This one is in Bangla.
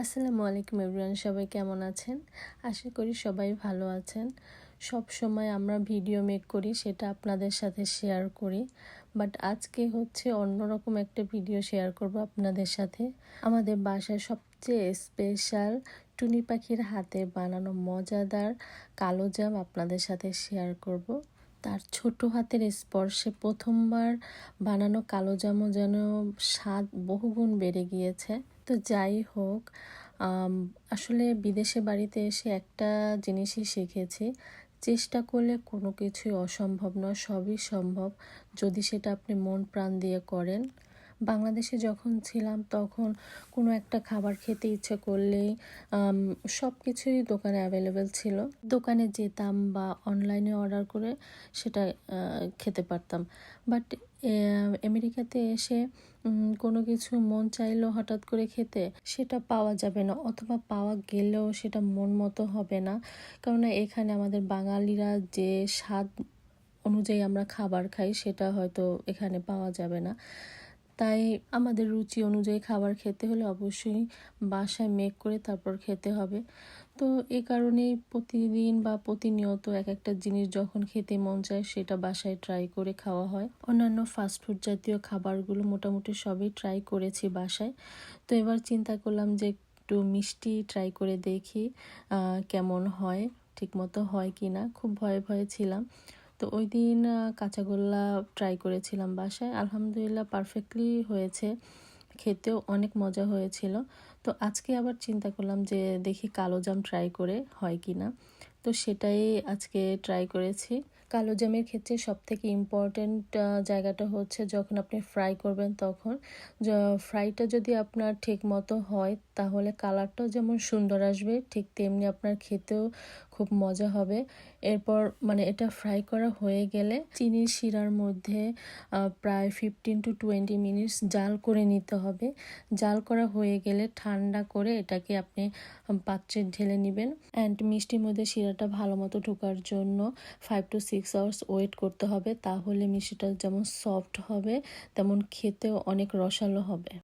আসসালামু আলাইকুম এভরিওয়ান, সবাই কেমন আছেন? আশা করি সবাই ভালো আছেন। সব সময় আমরা ভিডিও মেক করি, সেটা আপনাদের সাথে শেয়ার করি, বাট আজকে হচ্ছে অন্যরকম একটা ভিডিও শেয়ার করব আপনাদের সাথে। আমাদের বাসায় সবচেয়ে স্পেশাল টুনি পাখির হাতে বানানো মজাদার কালো জাম আপনাদের সাথে শেয়ার করব। তার ছোট হাতের স্পর্শে প্রথমবার বানানো কালো জামও যেন স্বাদ বহুগুণ বেড়ে গিয়েছে। তো যাই হোক, আসলে বিদেশে বাড়িতে এসে একটা জিনিসই শিখেছি, চেষ্টা করলে কোনো কিছুই অসম্ভব নয়, সবই সম্ভব যদি সেটা আপনি মন প্রাণ দিয়ে করেন। বাংলাদেশে যখন ছিলাম তখন কোনো একটা খাবার খেতে ইচ্ছে করলেই সব কিছুই দোকানে অ্যাভেলেবেল ছিল, দোকানে যেতাম বা অনলাইনে অর্ডার করে সেটা খেতে পারতাম। বাট আমেরিকাতে এসে কোনো কিছু মন চাইলো হঠাৎ করে খেতে, সেটা পাওয়া যাবে না, অথবা পাওয়া গেলেও সেটা মন মতো হবে না। কেননা এখানে আমাদের বাঙালিরা যে স্বাদ অনুযায়ী আমরা খাবার খাই সেটা হয়তো এখানে পাওয়া যাবে না। তাই আমাদের রুচি অনুযায়ী খাবার খেতে হলে অবশ্যই বাসায় মেক করে তারপর খেতে হবে। তো এই কারণেই প্রতিদিন বা প্রতিনিয়ত এক একটা জিনিস যখন খেতে মন চায় সেটা বাসায় ট্রাই করে খাওয়া হয়। অন্যান্য ফাস্টফুড জাতীয় খাবারগুলো মোটামুটি সবই ট্রাই করেছি বাসায়। তো এবার চিন্তা করলাম যে একটু মিষ্টি ট্রাই করে দেখি কেমন হয়, ঠিকমতো হয় কি না। খুব ভয়ে ভয়ে ছিলাম। তো ওই দিন কাঁচাগোল্লা ট্রাই করেছিলাম বাসায়, আলহামদুলিল্লাহ পারফেক্টলি হয়েছে, খেতেও অনেক মজা হয়েছিল। তো আজকে আবার চিন্তা করলাম যে দেখি কালো জাম ট্রাই করে হয় কি না। তো সেটাই আজকে ট্রাই করেছি। কালো জামের ক্ষেত্রে সবথেকে ইম্পর্ট্যান্ট জায়গাটা হচ্ছে যখন আপনি ফ্রাই করবেন তখন ফ্রাইটা যদি আপনার ঠিক মতো হয় তাহলে কালারটাও যেমন সুন্দর আসবে, ঠিক তেমনি আপনার খেতেও খুব মজা হবে। এরপর এটা ফ্রাই করা হয়ে গেলে চিনির শিরার মধ্যে প্রায় 15 to 20 মিনিটস জাল করে নিতে হবে। জাল করা হয়ে গেলে ঠান্ডা করে এটাকে আপনি পাত্রে ঢেলে নেবেন। অ্যান্ড মিষ্টির মধ্যে শিরাটা ভালো মতো ঢোকার জন্য 5 to 6 আওয়ার্স ওয়েট করতে হবে, তাহলে মিষ্টিটা যেমন সফট হবে তেমন খেতেও অনেক রসালো হবে।